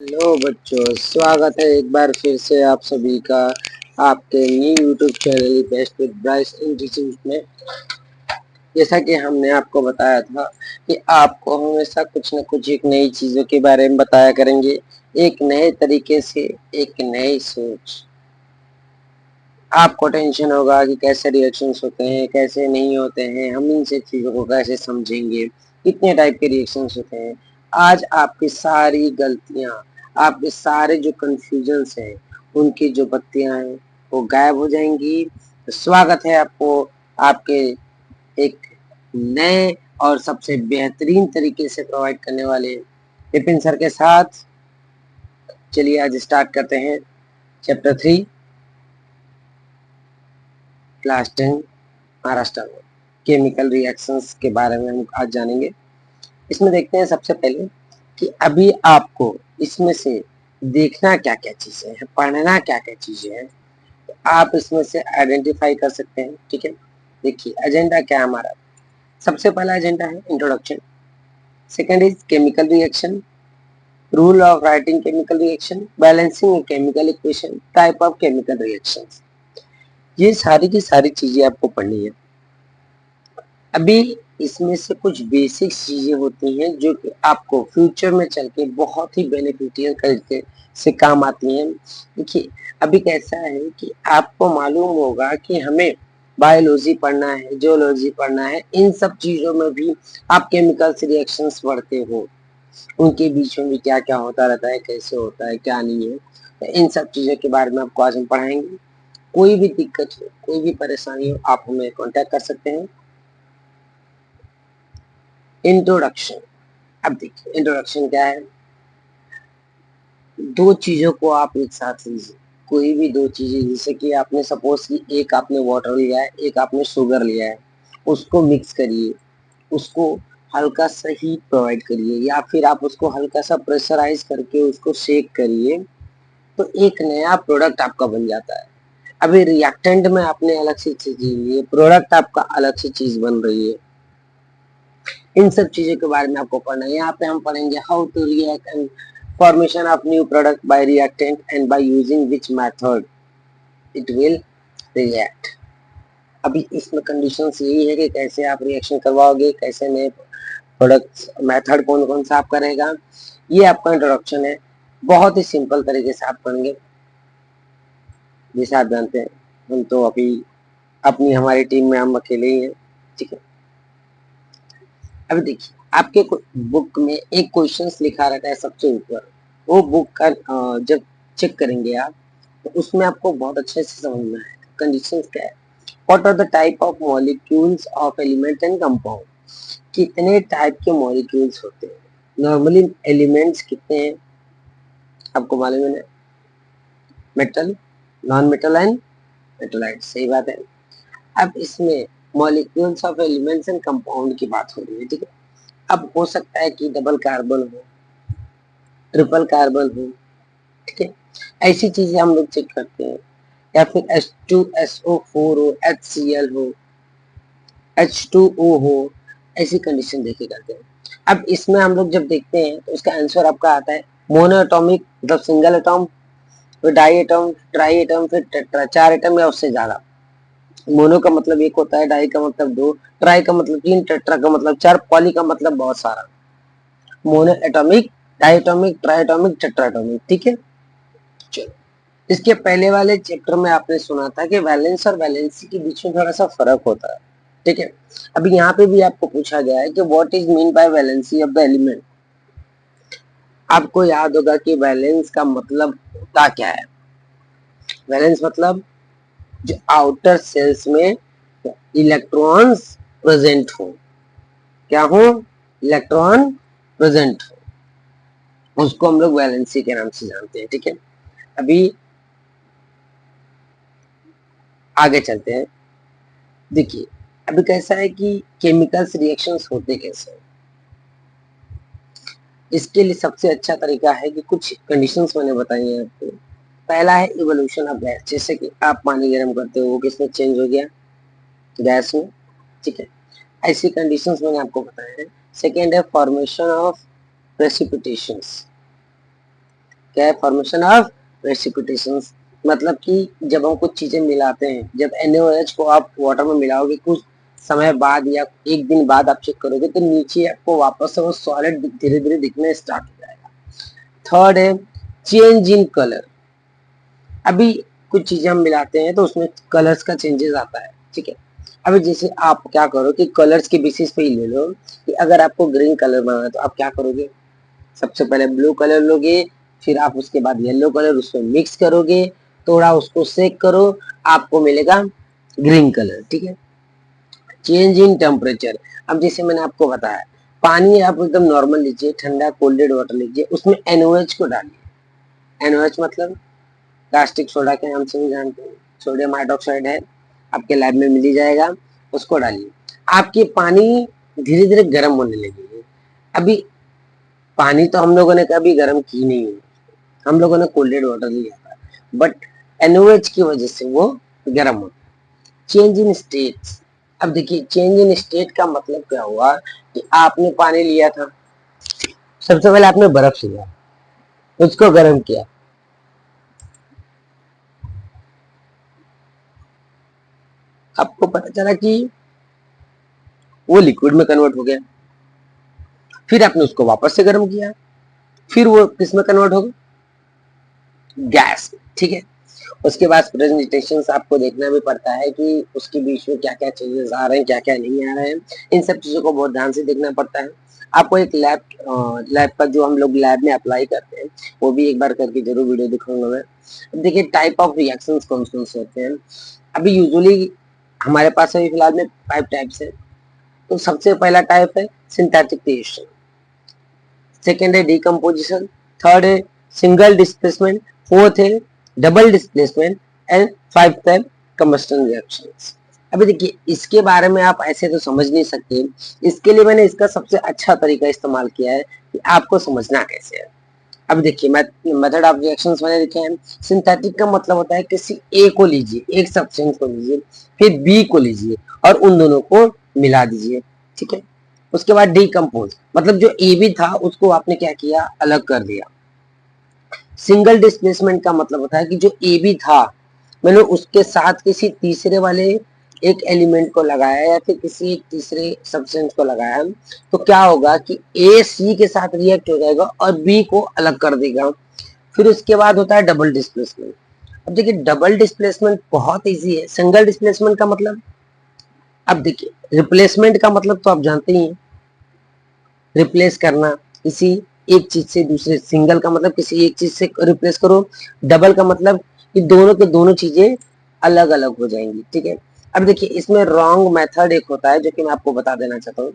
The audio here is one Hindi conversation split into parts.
हेलो बच्चों, स्वागत है एक बार फिर से आप सभी का आपके new YouTube channel best with Bryce in teaching में। जैसा कि हमने आपको बताया था कि आपको हमेशा कुछ न कुछ एक नई चीज़ों के बारे में बताया करेंगे, एक नए तरीके से, एक नई सोच। आपको टेंशन होगा कि कैसे रिएक्शंस होते हैं, कैसे नहीं होते हैं, हम इन सब चीज़ों को कैसे समझेंगे, कितने टाइप के रिएक्शंस होते हैं। आज आपकी सारी गलतियां, आपके सारे जो कंफ्यूजन्स हैं, उनकी जो बत्तियां हैं वो गायब हो जाएंगी। तो स्वागत है आपको आपके एक नए और सबसे बेहतरीन तरीके से प्रोवाइड करने वाले विपिन सर के साथ। चलिए आज स्टार्ट करते हैं चैप्टर 3 क्लास 10 महाराष्ट्र में केमिकल रिएक्शंस के बारे में हम आज जानेंगे। इसमें देखते हैं सबसे पहले कि अभी आपको इसमें से देखना क्या क्या चीजें हैं, पढ़ना क्या क्या चीजें हैं, तो आप इसमें से आइडेंटिफाई कर सकते हैं। ठीक है, देखिए एजेंडा क्या है हमारा। सबसे पहला एजेंडा है introduction, second is chemical reaction, rule of writing chemical reaction, balancing chemical equation, type of chemical reactions. ये सारी की सारी चीजें आपको पढ़नी है। अभी इसमें से कुछ बेसिक चीजें होती हैं जो कि आपको फ्यूचर में चल के बहुत ही बेनिफिशियल तरीके से काम आती हैं। देखिए अभी कैसा है कि आपको मालूम होगा कि हमें बायोलॉजी पढ़ना है, जियोलॉजी पढ़ना है, इन सब चीजों में भी आप केमिकल्स रिएक्शंस पढ़ते हो, उनके बीच में भी क्या क्या होता रहता है, कैसे होता है, क्या नहीं है, तो इन सब चीजों के बारे में आपको आज हम पढ़ाएंगे। कोई भी दिक्कत हो, कोई भी परेशानी हो, आप हमें कांटेक्ट कर सकते हैं। इंट्रोडक्शन, अब देखिए इंट्रोडक्शन क्या है। दो चीजों को आप एक साथ लीजिए, कोई भी दो चीजें, जैसे कि आपने सपोज कि एक आपने वाटर लिया है, एक आपने शुगर लिया है, उसको मिक्स करिए, उसको हल्का सा हीट प्रोवाइड करिए या फिर आप उसको हल्का सा प्रेशराइज करके उसको शेक करिए, तो एक नया प्रोडक्ट आपका बन जाता है। अभी रिएक्टेंट में आपने अलग से चीज ली है, प्रोडक्ट आपका अलग से चीज बन रही है। इन सब चीजों के बारे में आपको पढ़ना है। यहाँ पे हम पढ़ेंगे how to react and formation of new product by reactant and by using which method it will react. अभी इसमें कंडीशंस यही है कि कैसे आप रिएक्शन करवाओगे, कैसे नए प्रोडक्ट्स, मेथड कौन कौन सा आप करेगा, ये आपका इंट्रोडक्शन है। बहुत ही सिंपल तरीके से आप पढ़ेंगे। जैसे आप जानते हैं हम तो अभी अपनी हमारी टीम में हम अकेले ही हैं। ठीक है, अभी देखिए आपके बुक में एक क्वेश्चंस लिखा रहता है सबसे ऊपर, वो बुक का जब चेक करेंगे आप तो उसमें आपको बहुत अच्छे से समझना है कंडीशंस क्या है। What are the type of molecules of element and compound, कितने टाइप के मॉलिक्यूल्स होते हैं, नॉर्मली एलिमेंट्स कितने हैं आपको मालूम है ना, मेटल, नॉन मेटल एंड मेटलाइट, सही बात है। अब इसमें molecules of elements and compound की बात हो रही है। ठीक है, अब हो सकता है कि डबल कार्बन हो, ट्रिपल कार्बन हो, ठीक है, ऐसी चीजें हम लोग चेक करते हैं, या फिर H2SO4 हो, HCl हो, H2O हो, ऐसी कंडीशन देखे करते हैं। अब इसमें हम लोग जब देखते हैं तो इसका आंसर आपका आता है मोनोएटॉमिक, मतलब सिंगल एटॉम, फिर डाई एटॉम, ट्राई एटॉम, फिर टेट्रा, चार एटम या उससे ज्यादा। मोनो का मतलब एक होता है, डाई का मतलब दो, ट्राई का मतलब तीन, टेट्रा का मतलब चार, पॉली का मतलब बहुत सारा। Monoatomic, diatomic, triatomic, tetratomic. ठीक है, चलो इसके पहले वाले चैप्टर में आपने सुना था कि वैलेंस और वैलेंसी के बीच में थोड़ा सा फर्क होता है। ठीक है, अभी यहाँ पे भी आपको पूछा गया है कि what is mean by valency of the element. आपको याद होगा कि वैलेंस का मतलब होता क्या है। वैलेंस मतलब जो आउटर सेल्स में इलेक्ट्रॉन्स प्रेजेंट हो, क्या हो, इलेक्ट्रॉन प्रेजेंट हो, उसको हम लोग वैलेंसी के नाम से जानते हैं। ठीक है, अभी आगे चलते हैं। देखिए अभी कैसा है कि केमिकल्स रिएक्शंस होते कैसे हैं? इसके लिए सबसे अच्छा तरीका है कि कुछ कंडीशंस मैंने बताई हैं आपको। पहला है इवोल्यूशन ऑफ गैस, जैसे कि आप पानी गर्म करते हो, वो किसमें चेंज हो गया, गैस में। ठीक है, ऐसी कंडीशंस मैंने आपको बताया है। सेकेंड है फॉर्मेशन ऑफ प्रेसिपिटेशंस, क्या है, फॉर्मेशन ऑफ प्रेसिपिटेशंस। मतलब कि जब हम कुछ चीजें मिलाते हैं, जब NaOH को आप वाटर में मिलाओगे कुछ समय बाद या एक दिन बाद आप चेक करोगे तो नीचे आपको वापस से वो सॉलिड धीरे धीरे दिखना स्टार्ट हो जाएगा। थर्ड है चेंज इन कलर। अभी कुछ चीजें हम मिलाते हैं तो उसमें कलर्स का चेंजेस आता है, ठीक है। अभी जैसे आप क्या करो कि कलर्स के बेसिस पे ही ले लो कि अगर आपको ग्रीन कलर बनाना है तो आप क्या करोगे, सबसे पहले ब्लू कलर लोगे, फिर आप उसके बाद येलो कलर उसमें मिक्स करोगे, थोड़ा उसको सेक करो, आपको मिलेगा ग्रीन कलर, ठीक है। Change in temperature. अब जैसे मैंने आपको बताया, पानी आप एकदम नॉर्मल लीजिए, ठंडा कोल्डेड वाटर लीजिए, उसमें NaOH को डालिए। NaOH मतलब कास्टिक सोडा के नाम से भी जानते हैं, सोडियम हाइड्रोक्साइड है, आपके लैब में मिल ही जाएगा, उसको डालिए। आपके पानी धीरे धीरे गर्म होने लगेगी। अभी पानी तो हम लोगों ने कभी गर्म की नहीं है, हम लोगों ने कोल्डेड वाटर लिया था, बट NaOH की वजह से वो गर्म हो। Change in states. अब देखिए चेंज इन स्टेट का मतलब क्या हुआ कि आपने पानी लिया था, सबसे पहले आपने बर्फ लिया, उसको गर्म किया, आपको पता चला कि वो लिक्विड में कन्वर्ट हो गया, फिर आपने उसको वापस से गर्म किया, फिर वो किस में कन्वर्ट होगा, गैस, ठीक है। उसके बाद प्रेजेंटेशन आपको देखना भी पड़ता है कि उसके बीच में क्या क्या चेंजेस आ रहे हैं, क्या क्या नहीं आ रहे हैं, इन सब चीजों को बहुत ध्यान से देखना पड़ता है। आपको एक लैब का जो हम लोग लैब में अप्लाई करते हैं वो भी एक बार करके जरूर वीडियो दिखाऊंगा मैं। देखिए टाइप ऑफ रिएक्शंस कौन कौन से होते हैं। अभी यूजुअली हमारे पास अभी फिलहाल में 5 टाइप्स है। तो सबसे पहला टाइप है सिंथेटिक रिएक्शन, सेकेंड है डिकम्पोजिशन, थर्ड है सिंगल डिस्प्लेसमेंट, फोर्थ है डबल डिस्प्लेसमेंट एंड फाइव है कंबस्टन रिएक्शंस। अभी देखिए इसके बारे में आप ऐसे तो समझ नहीं सकते, इसके लिए मैंने इसका सबसे अच्छा तरीका इस्तेमाल किया है कि आपको समझना कैसे है। अब देखिए मेथड ऑफ रिएक्शंस मैंने लिखे हैं। सिंथेटिक का मतलब होता है किसी ए को लीजिए, एक सब्सटेंस को लीजिए, फिर बी को लीजिए और उन दोनों को मिला दीजिए, ठीक है। उसके बाद डिकम्पोज मतलब जो ए बी था उसको आपने क्या किया, अलग कर दिया। सिंगल डिस्प्लेसमेंट का मतलब होता है कि जो ए बी था मैंने उसके साथ किसी तीसरे वाले एक एलिमेंट को लगाया या फिर किसी एक तीसरे सब्सटेंस को लगाया, तो क्या होगा कि ए सी के साथ रिएक्ट हो जाएगा और बी को अलग कर देगा। फिर उसके बाद होता है डबल डिस्प्लेसमेंट। अब देखिए डबल डिस्प्लेसमेंट बहुत इजी है। सिंगल डिस्प्लेसमेंट का मतलब, अब देखिए रिप्लेसमेंट का मतलब तो आप जानते ही हैं, रिप्लेस करना किसी एक चीज से दूसरे, सिंगल का मतलब किसी एक चीज से रिप्लेस करो, डबल का मतलब कि दोनों के दोनों चीजें अलग अलग हो जाएंगी, ठीक है। अब देखिए इसमें रॉन्ग मेथड एक होता है जो कि मैं आपको बता देना चाहता हूँ।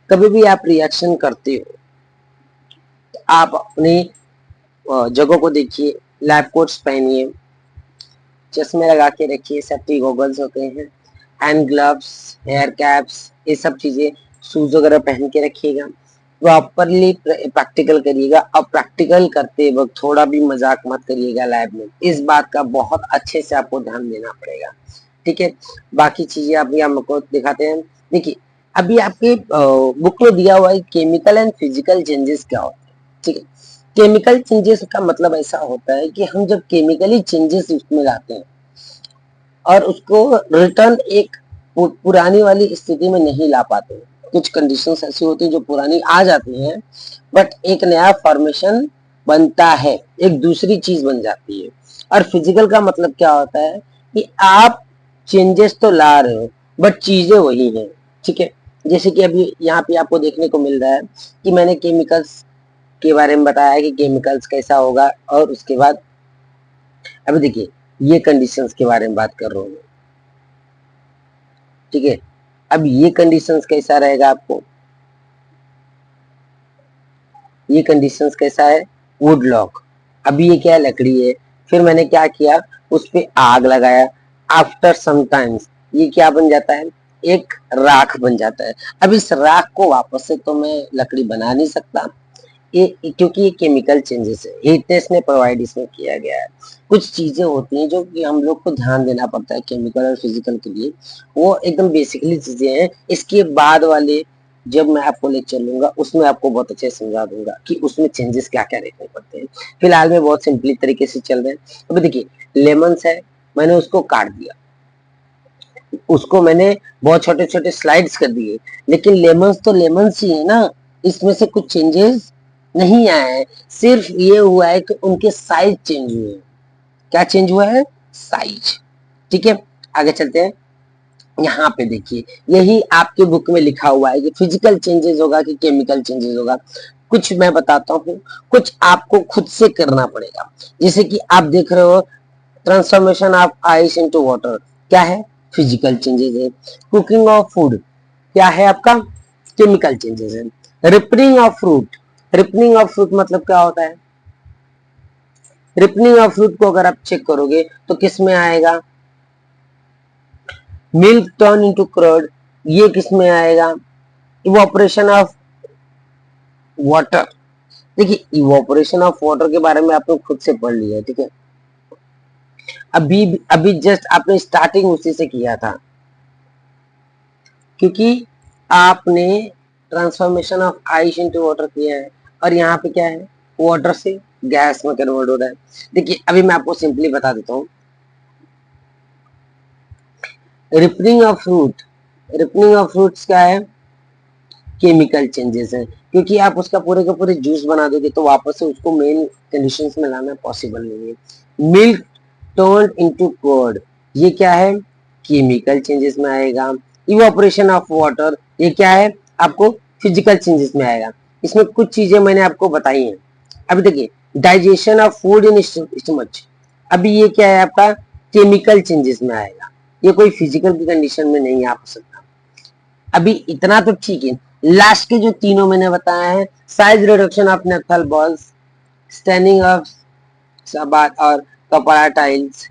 कभी भी आप रिएक्शन करते हो तो आप अपनी जगह को देखिए, लैब कोट्स पहनिए, चश्मे लगा के रखिए, सेफ्टी गॉगल्स होते हैं, हैंड ग्लव्स, हेयर कैप्स, ये सब चीजें, शूज वगैरह पहन के रखिएगा, प्रॉपरली प्रैक्टिकल करिएगा। अब प्रैक्टिकल करते वक्त थोड़ा भी मजाक मत करिएगा लैब में, इस बात का बहुत अच्छे से आपको ध्यान देना पड़ेगा, ठीक है। बाकी चीजें अभी हमको दिखाते हैं। देखिए अभी आपके बुक में दिया हुआ है केमिकल एंड फिजिकल चेंजेस क्या होते हैं, ठीक है। केमिकल चेंजेस का मतलब ऐसा होता है कि हम जब केमिकली चेंजेस उसमें लाते हैं और उसको रिटर्न एक पुरानी वाली स्थिति में नहीं ला पाते हैं। कुछ कंडीशंस ऐसी होती हैं जो पुरानी आ जाती हैं बट एक नया फॉर्मेशन बनता है, एक दूसरी चीज बन जाती है। और फिजिकल का मतलब क्या होता है कि आप चेंजेस तो ला रहे हो बट चीजें वही हैं, ठीक है। जैसे कि अभी यहाँ पे आपको देखने को मिल रहा है कि मैंने केमिकल्स के बारे में बताया कि केमिकल्स कैसा होगा, और उसके बाद अभी देखिए ये कंडीशंस के बारे में बात कर रहा हूँ, ठीक है। अब ये कंडीशंस कैसा रहेगा आपको, ये कंडीशंस कैसा है, वुड लॉक। अभी ये क्या है, लकड़ी है, फिर मैंने क्या किया, उस पे आग लगाया, आफ्टर सम टाइम्स ये क्या बन जाता है, एक राख बन जाता है। अब इस राख को वापस से तो मैं लकड़ी बना नहीं सकता, ये क्योंकि ये केमिकल चेंजेस है, हीटनेस ने प्रोवाइड इसमें किया गया है। कुछ चीजें होती हैं जो कि हम लोग को ध्यान देना पड़ता है केमिकल और फिजिकल के लिए, वो एकदम बेसिकली चीजें हैं। इसके बाद वाले जब मैं आपको लेक्चर लूंगा उसमें आपको बहुत अच्छे से समझा दूंगा कि उसमें चेंजेस क्या क्या देखने पड़ते हैं। फिलहाल में बहुत सिंपली तरीके से चल रहे हैं। अभी देखिए लेमन्स है, मैंने उसको काट दिया, उसको मैंने बहुत छोटे छोटे स्लाइड्स कर दिए, लेकिन लेमन्स तो लेमन्स ही है ना, इसमें से कुछ चेंजेस नहीं आए हैं। सिर्फ ये हुआ है कि उनके साइज चेंज हुए हैं। क्या चेंज हुआ है? साइज। ठीक है, आगे चलते हैं। यहाँ पे देखिए यही आपके बुक में लिखा हुआ है कि फिजिकल चेंजेस होगा कि केमिकल चेंजेस होगा। कुछ मैं बताता हूँ, कुछ आपको खुद से करना पड़ेगा। जैसे कि आप देख रहे हो transformation of ice into water, क्या है? फिजिकल चेंजेस है। कुकिंग ऑफ फूड क्या है आपका? केमिकल चेंजेस है। Ripening of fruit, ripening of fruit मतलब क्या होता है? रिपनिंग ऑफ फ्रूट को अगर आप चेक करोगे तो किस में आएगा? मिल्क टर्न इनटू कर्ड, ये किस में आएगा? Evaporation of water. देखिए इवोपरेशन ऑफ वाटर के बारे में आपने खुद से पढ़ लिया है, ठीक है। अभी अभी जस्ट आपने स्टार्टिंग उसी से किया था, क्योंकि आपने transformation of ice into water किया है, और यहाँ पे क्या है? वाटर से गैस में कन्वर्ट हो रहा है। देखिए अभी मैं आपको सिंपली बता देता हूँ। Ripening of fruit, ripening of fruits क्या है? केमिकल चेंजेस है, क्योंकि आप उसका पूरे का पूरे जूस बना दोगे तो वापस से उसको मेन कंडीशंस में लाना पॉसिबल नहीं है। मिल्क टर्न इनटू कर्ड, ये क्या है? केमिकल चेंजेस में आएगा। इवापोरेशन ऑफ वाटर, ये क्या है? आपको फिजिकल चेंजेस में आएगा। इसमें कुछ चीजें मैंने आपको बताई हैं। अभी देखिए digestion of food in stomach, अभी ये क्या है आपका? केमिकल चेंजेस में आएगा, ये कोई फिजिकल की कंडीशन में नहीं आ सकता। अभी इतना तो ठीक है। लास्ट के जो तीनों मैंने बताया है, size reduction of naphthalene balls, standing of सबात और कपड़ा tiles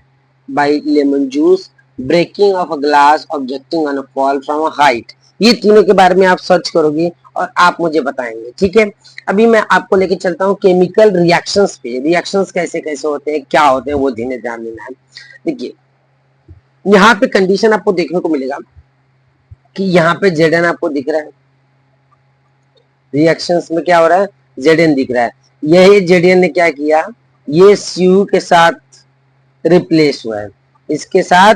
by lemon juice, breaking of a glass, objecting on a fall from a height, ये तीनों के बारे में आप सर्च करोगे और आप मुझे बताएंगे, ठीक है। अभी मैं आपको लेके चलता हूँ केमिकल रिएक्शंस पे। रिएक्शंस कैसे कैसे होते हैं, क्या होते हैं, वो ध्यान देना है। देखिए यहाँ पे कंडीशन आपको देखने को मिलेगा कि यहाँ पे जेडन आपको दिख रहा है, रिएक्शंस में क्या हो रहा है? जेडन दिख रहा है। यही जेडन ने क्या किया? ये सीयू के साथ रिप्लेस हुआ है, इसके साथ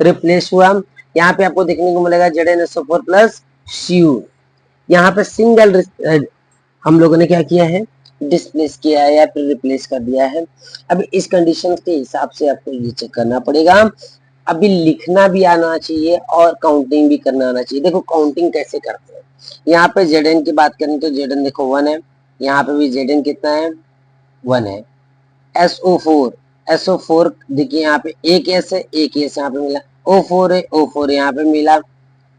रिप्लेस हुआ। यहाँ पे आपको देखने को मिलेगा जेडन प्लस सीयू। यहाँ पे सिंगल हम लोगों ने क्या किया है? डिस्प्लेस किया है या फिर रिप्लेस कर दिया है। अब इस कंडीशन के हिसाब से आपको ये चेक करना पड़ेगा। अभी लिखना भी आना चाहिए और काउंटिंग भी करना आना चाहिए। देखो काउंटिंग कैसे करते हैं, यहाँ पे जेडन की बात करें तो जेडन देखो 1 है, यहाँ पे भी जेडन कितना है? 1 है। SO4, SO4 देखिए यहाँ पे एक एस है, एक एस यहाँ पे मिला। O4 है, O4 यहाँ पे मिला,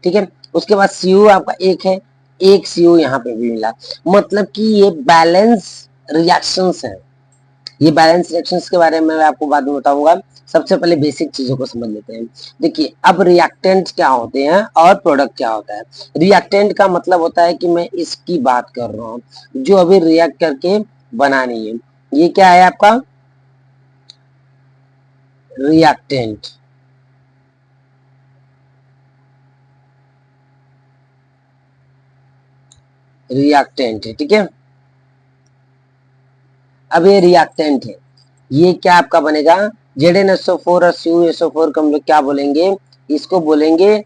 ठीक है। उसके बाद CU आपका एक है, एक CU यहाँ पे भी मिला। मतलब कि ये बैलेंस रिएक्शंस है। ये बैलेंस रिएक्शंस के बारे में मैं आपको बाद में बताऊंगा। सबसे पहले बेसिक चीजों को समझ लेते हैं। देखिए अब रिएक्टेंट क्या होते हैं और प्रोडक्ट क्या होता है। रिएक्टेंट का मतलब होता है कि मैं इसकी बात कर रहा हूँ जो अभी रिएक्ट करके बनानी है। ये क्या है आपका? रिएक्टेंट। रिएक्टेंट है, ठीक है। अब ये रिएक्टेंट है, ये क्या आपका बनेगा? ZnSO4 और CuSO4 को हम लोग क्या बोलेंगे? इसको बोलेंगे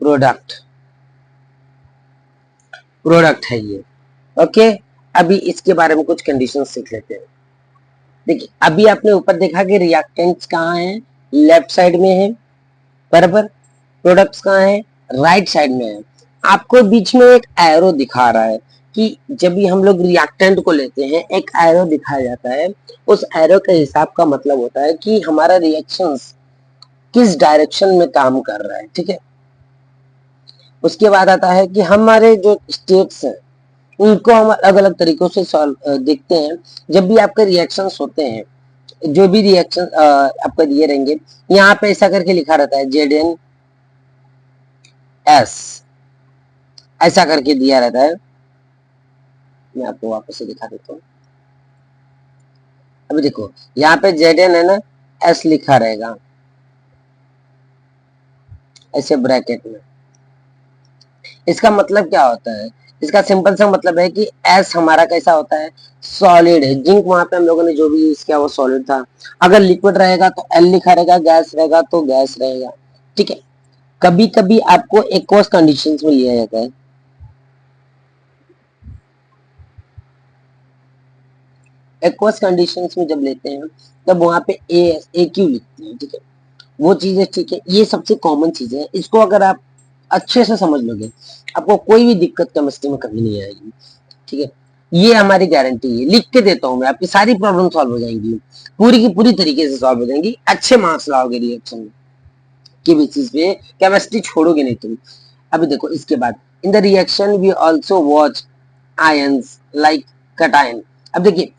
प्रोडक्ट। प्रोडक्ट है ये, ओके। अभी इसके बारे में कुछ कंडीशन सीख लेते हैं। देखिए अभी आपने ऊपर देखा कि रिएक्टेंट्स कहाँ है? लेफ्ट साइड में है, बराबर। प्रोडक्ट्स कहाँ है? राइट साइड में है। आपको बीच में एक एरो दिखा रहा है कि जब भी हम लोग रिएक्टेंट को लेते हैं एक एरो दिखाया जाता है। उस एरो के हिसाब का मतलब होता है कि हमारा रिएक्शंस किस डायरेक्शन में काम कर रहा है, ठीक है। उसके बाद आता है कि हमारे जो स्टेट्स हैं उनको हम अलग अलग तरीकों से देखते हैं। जब भी आपके रिएक्शंस होते हैं, जो भी रिएक्शन आपका दिए रहेंगे, यहाँ पे ऐसा करके लिखा रहता है ZnS, ऐसा करके दिया रहता है। मैं आपको वापस से दिखा देता हूँ। अभी देखो यहाँ पे Zn है ना, S लिखा रहेगा ऐसे ब्रैकेट में। इसका मतलब क्या होता है, इसका सिंपल सा मतलब है कि एस हमारा कैसा होता है, सॉलिड है। जिंक वहां पे हम लोगों ने जो भी यूज किया वो सॉलिड था। अगर लिक्विड रहेगा तो एल लिखा रहेगा, गैस रहेगा तो गैस रहेगा, ठीक है। कभी कभी आपको एक्वस कंडीशंस में लिया जाता है। एक्वस कंडीशंस में जब लेते हैं तब वहां पे ए क्यू लिखते हैं, ठीक है। वो चीजें ठीक है, ये सबसे कॉमन चीजें है। इसको अगर आप अच्छे से समझ लोगे आपको कोई भी दिक्कत केमिस्ट्री में कभी नहीं आएगी, ठीक है। ये हमारी गारंटी है, लिख के देता हूं मैं, आपकी सारी प्रॉब्लम सॉल्व हो जाएंगी, पूरी की पूरी तरीके से सॉल्व हो जाएंगी, अच्छे मार्क्स लाओगे रिएक्शन की बेसिस पे, केमिस्ट्री छोड़ोगे नहीं तुम। अभी देखो इसके बाद, in the reaction we also watch ions like cation. अब देखिए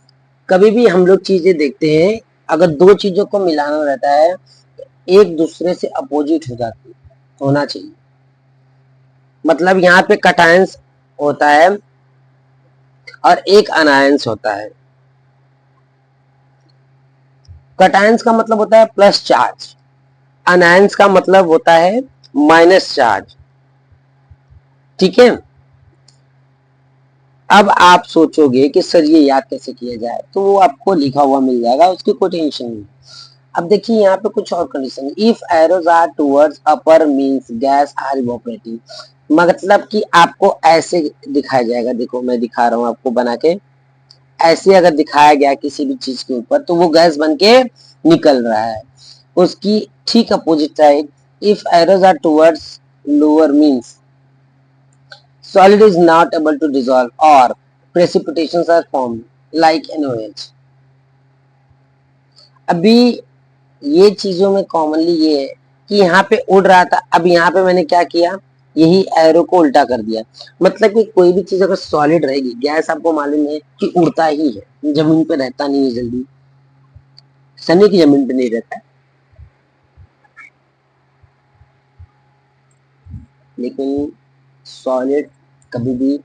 कभी भी हम लोग चीजें देखते हैं, अगर दो चीजों को मिलाना रहता है एक दूसरे से अपोजिट हो जाती होना चाहिए। मतलब यहाँ पे कटायंस होता है और एक अनायंस होता है। कटायंस का मतलब होता है प्लस चार्ज, अनायंस का मतलब होता है माइनस चार्ज, ठीक है। अब आप सोचोगे कि सर ये याद कैसे किया जाए, तो वो आपको लिखा हुआ मिल जाएगा, उसकी कोई टेंशन नहीं। अब देखिए यहाँ पे कुछ और condition, if arrows are towards upper means gas are evaporating. मतलब कि आपको ऐसे दिखाया जाएगा, देखो मैं दिखा रहा हूँ आपको बना के, ऐसे अगर दिखाया गया किसी भी चीज के ऊपर तो वो गैस बन के निकल रहा है। उसकी ठीक opposite side, if arrows are towards lower means solid is not able to dissolve or precipitations are formed like NOH। अभी ये चीजों में कॉमनली ये है कि यहाँ पे उड़ रहा था, अब यहाँ पे मैंने क्या किया, यही एरो को उल्टा कर दिया। मतलब कि कोई भी चीज अगर सॉलिड रहेगी, गैस आपको मालूम है कि उड़ता ही है, जमीन पे रहता नहीं है जल्दी, सनी की जमीन पे नहीं रहता, लेकिन सॉलिड कभी भी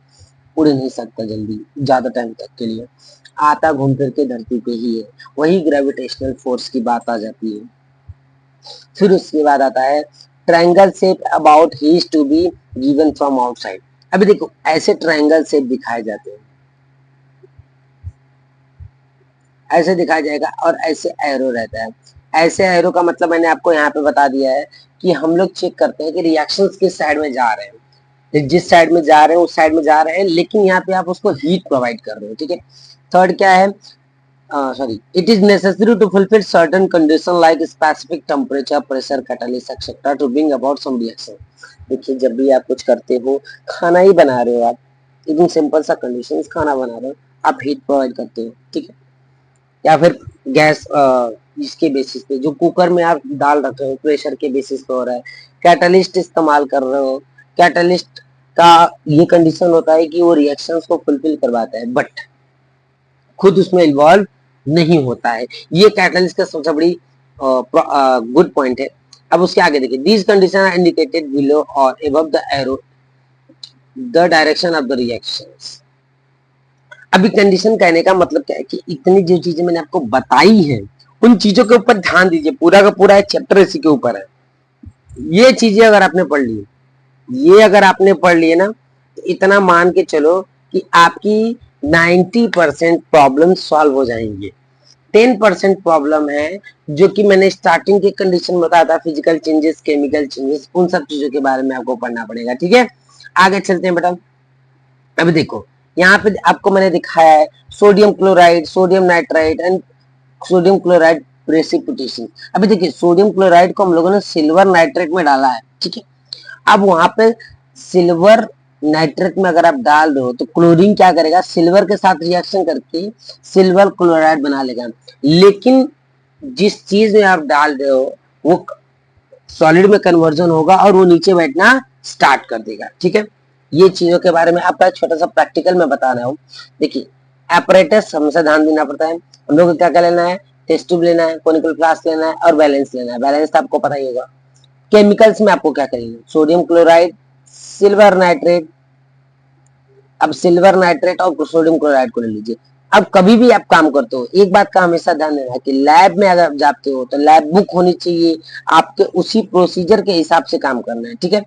उड़ नहीं सकता जल्दी ज्यादा टाइम तक के लिए, आता घूम फिर के धरती पे ही है। वही ग्रेविटेशनल फोर्स की बात आ जाती है। फिर उसके बाद आता है triangle shape about he's to be given from outside. अभी देखो ऐसे ट्रायंगल शेप दिखाए जाते हैं, ऐसे दिखाया जाएगा और ऐसे एरो रहता है। ऐसे एरो का मतलब मैंने आपको यहाँ पे बता दिया है कि हम लोग चेक करते हैं कि रिएक्शंस किस साइड में जा रहे हैं, जिस साइड में जा रहे हैं उस साइड में जा रहे हैं, लेकिन यहाँ पे आप उसको हीट प्रोवाइड कर रहे हो, ठीक है। थर्ड क्या है, sorry, it is necessary to fulfill certain condition like specific temperature, pressure, catalyst, etc. to bring about some reaction। देखिए जब भी आप कुछ करते हो, खाना ही बना रहे हो आप, एकदम सिंपल सा कंडीशन, खाना बना रहे हो आप, हीट प्रोवाइड करते हो, ठीक है। या फिर गैस इसके बेसिस पे जो कुकर में आप दाल रख रहे हो प्रेशर के बेसिस पे हो रहा है, कैटलिस्ट इस्तेमाल कर रहे हो, कैटलिस्ट का ये कंडीशन होता है कि वो रिएक्शंस को फुलफिल करवाता है बट खुद उसमें इन्वॉल्व नहीं होता है। ये कैटलिस्ट का सबसे बड़ी गुड पॉइंट है। अब उसके आगे देखिए, these condition are indicated below और above the arrow the direction of the reactions. अभी कंडीशन कहने का मतलब क्या है कि इतनी जो चीजें मैंने आपको बताई हैं उन चीजों के ऊपर ध्यान दीजिए, पूरा का पूरा एक चैप्टर इसी के ऊपर है। ये चीजें अगर आपने पढ़ ली, ये अगर आपने पढ़ लिए ना, तो इतना मान के चलो कि आपकी 90% प्रॉब्लम सॉल्व हो जाएंगे। 10% प्रॉब्लम है जो कि मैंने स्टार्टिंग के कंडीशन में बताया था, फिजिकल चेंजेस, केमिकल चेंजेस, उन सब चीजों के बारे में आपको पढ़ना पड़ेगा, ठीक है। आगे चलते हैं बेटा। अभी देखो यहाँ पे आपको मैंने दिखाया है sodium chloride, sodium nitride and sodium chloride precipitation. अभी देखिए सोडियम क्लोराइड को हम लोगों ने सिल्वर नाइट्रेट में डाला है, ठीक है। अब वहां पे सिल्वर नाइट्रेट में अगर आप डाल रहे हो तो क्लोरीन क्या करेगा, सिल्वर के साथ रिएक्शन करके सिल्वर क्लोराइड बना लेगा, लेकिन जिस चीज में आप डाल रहे हो वो सॉलिड में कन्वर्जन होगा और वो नीचे बैठना स्टार्ट कर देगा, ठीक है। ये चीजों के बारे में आपका एक छोटा सा प्रैक्टिकल में बता रहा हूँ। देखिए एपरेटस हमेशा ध्यान देना पड़ता है, हम लोग को क्या क्या लेना है, टेस्ट ट्यूब लेना है, कोनिकल फ्लास्क लेना है और बैलेंस लेना है। बैलेंस तो आपको पता ही होगा। केमिकल्स में आपको क्या करेंगे, सोडियम क्लोराइड, सिल्वर नाइट्रेट। अब सिल्वर नाइट्रेट और सोडियम क्लोराइड को ले लीजिए। अब कभी भी आप काम करते हो एक बात का हमेशा ध्यान देना कि लैब में अगर आप जाते हो तो लैब बुक होनी चाहिए, आपके उसी प्रोसीजर के हिसाब से काम करना है, ठीक है।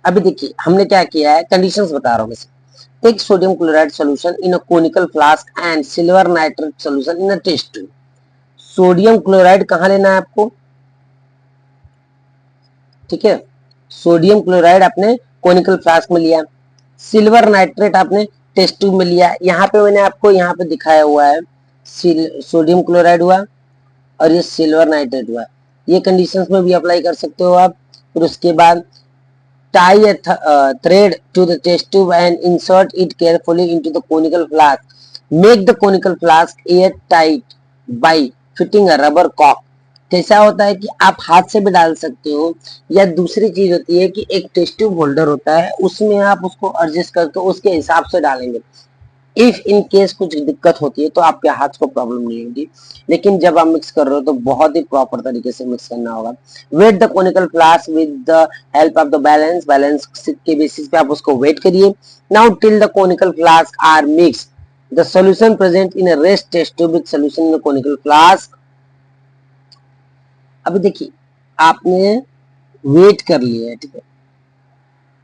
अभी देखिए हमने क्या किया है, कंडीशंस बता रहा हूँ मैं। Take sodium chloride solution in a conical flask and silver nitrate solution in a test tube. Sodium chloride कहाँ लेना है आपको, ठीक है, सोडियम क्लोराइड आपने कोनिकल फ्लास्क में लिया, सिल्वर नाइट्रेट आपने टेस्ट ट्यूब में लिया। यहाँ पे मैंने आपको यहाँ पे दिखाया हुआ है सोडियम क्लोराइड हुआ और ये सिल्वर नाइट्रेट हुआ, ये कंडीशंस में भी अप्लाई कर सकते हो आप। फिर उसके बाद tie a thread to the test tube and insert it carefully into the conical flask. Make the conical flask airtight by fitting a rubber cork. कैसा होता है कि आप हाथ से भी डाल सकते हो, या दूसरी चीज होती है कि एक टेस्ट ट्यूब होल्डर होता है, उसमें आप उसको एडजस्ट करके उसके हिसाब से डालेंगे। इफ इन केस कुछ दिक्कत होती है तो आपके हाथ को प्रॉब्लम नहीं होगी, लेकिन जब आप मिक्स कर रहे हो तो बहुत ही प्रॉपर तरीके से मिक्स करना होगा। Weigh the conical flask with the help of the balance के बेसिस पे आप उसको वेट करिए। Now till the conical flask are mix the solution present in a rest test tube with solution in a conical flask. अभी देखिए आपने वेट कर लिया है, ठीक है,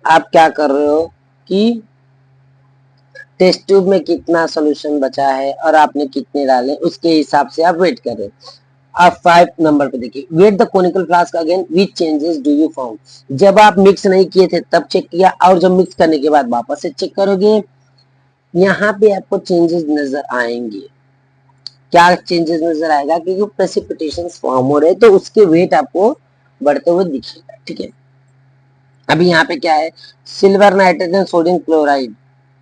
आप क्या कर रहे हो कि टेस्ट ट्यूब में कितना सोल्यूशन बचा है और आपने कितने डाले उसके हिसाब से आप वेट करें। आप 5 नंबर पे देखिए, weigh the conical flask again which changes do you found. जब आप मिक्स नहीं किए थे तब चेक किया, और जब मिक्स करने के बाद वापस से चेक करोगे, यहाँ पे आपको चेंजेस नजर आएंगे। क्या चेंजेस नजर आएगा, क्योंकि प्रेसिपिटेशन फॉर्म हो रहे तो उसके वेट आपको बढ़ते हुए दिखेगा, ठीक है। अभी यहाँ पे क्या है, silver nitrate and sodium chloride,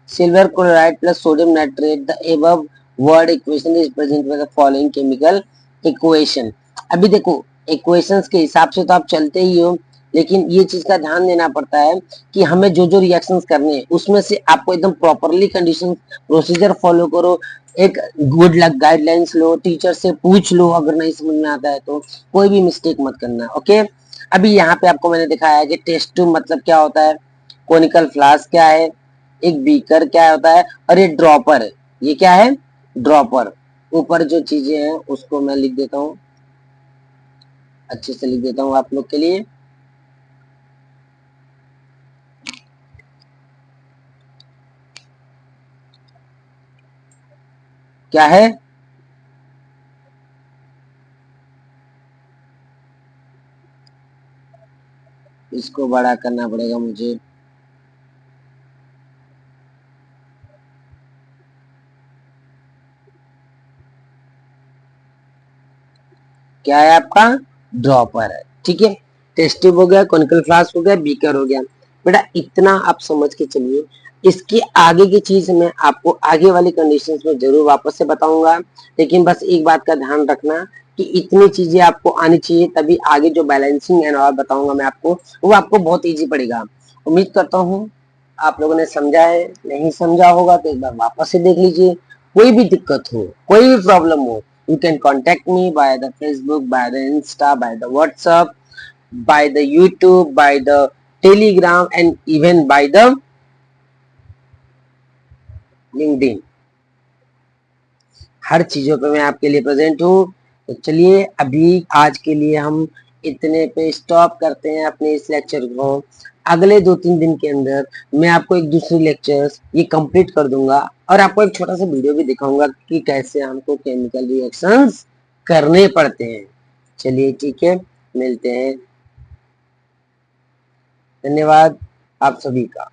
silver chloride plus sodium nitrate, the above word equation is present with the following chemical equation। अभी देखो इक्वेशंस के हिसाब से तो आप चलते ही हो, लेकिन ये चीज का ध्यान देना पड़ता है कि हमें जो जो रिएक्शंस करने हैं उसमें से आपको एकदम प्रॉपरली कंडीशन प्रोसीजर फॉलो करो। एक गुड लक गाइडलाइंस लो, टीचर से पूछ लो, अगर नहीं समझ में आता है तो कोई भी मिस्टेक मत करना, ओके। अभी यहाँ पे आपको मैंने दिखाया है कि टेस्ट ट्यूब मतलब क्या होता है, कोनिकल फ्लास्क क्या है, एक बीकर क्या होता है, और ये ड्रॉपर है, ये क्या है, ड्रॉपर। ऊपर जो चीजें हैं उसको मैं लिख देता हूँ, अच्छे से लिख देता हूँ आप लोग के लिए। क्या है, इसको बड़ा करना पड़ेगा मुझे, क्या है आपका, ड्रॉपर है, ठीक है। टेस्ट ट्यूब हो गया, कॉनिकल फ्लास्क हो गया, बीकर हो गया। बेटा इतना आप समझ के चलिए, इसके आगे की चीज मैं आपको आगे वाली कंडीशंस में जरूर वापस से बताऊंगा, लेकिन बस एक बात का ध्यान रखना कि इतनी चीजें आपको आनी चाहिए, तभी आगे जो बैलेंसिंग एंड और बताऊंगा मैं आपको, वो आपको बहुत इजी पड़ेगा। उम्मीद करता हूँ आप लोगों ने समझा है, नहीं समझा होगा तो एक बार वापस से देख लीजिए। कोई भी दिक्कत हो, कोई भी प्रॉब्लम हो, you can contact me by the Facebook, by the Insta, by the WhatsApp, by the YouTube, by the Telegram and even by the LinkedIn। हर चीजों पे मैं आपके लिए प्रेजेंट हूँ। तो चलिए अभी आज के लिए हम इतने पे स्टॉप करते हैं अपने इस लेक्चर को। अगले 2-3 दिन के अंदर मैं आपको एक दूसरी लेक्चर्स ये कंप्लीट कर दूंगा, और आपको एक छोटा सा वीडियो भी दिखाऊंगा कि कैसे हमको केमिकल रिएक्शंस करने पड़ते हैं। चलिए ठीक है, मिलते हैं, धन्यवाद आप सभी का।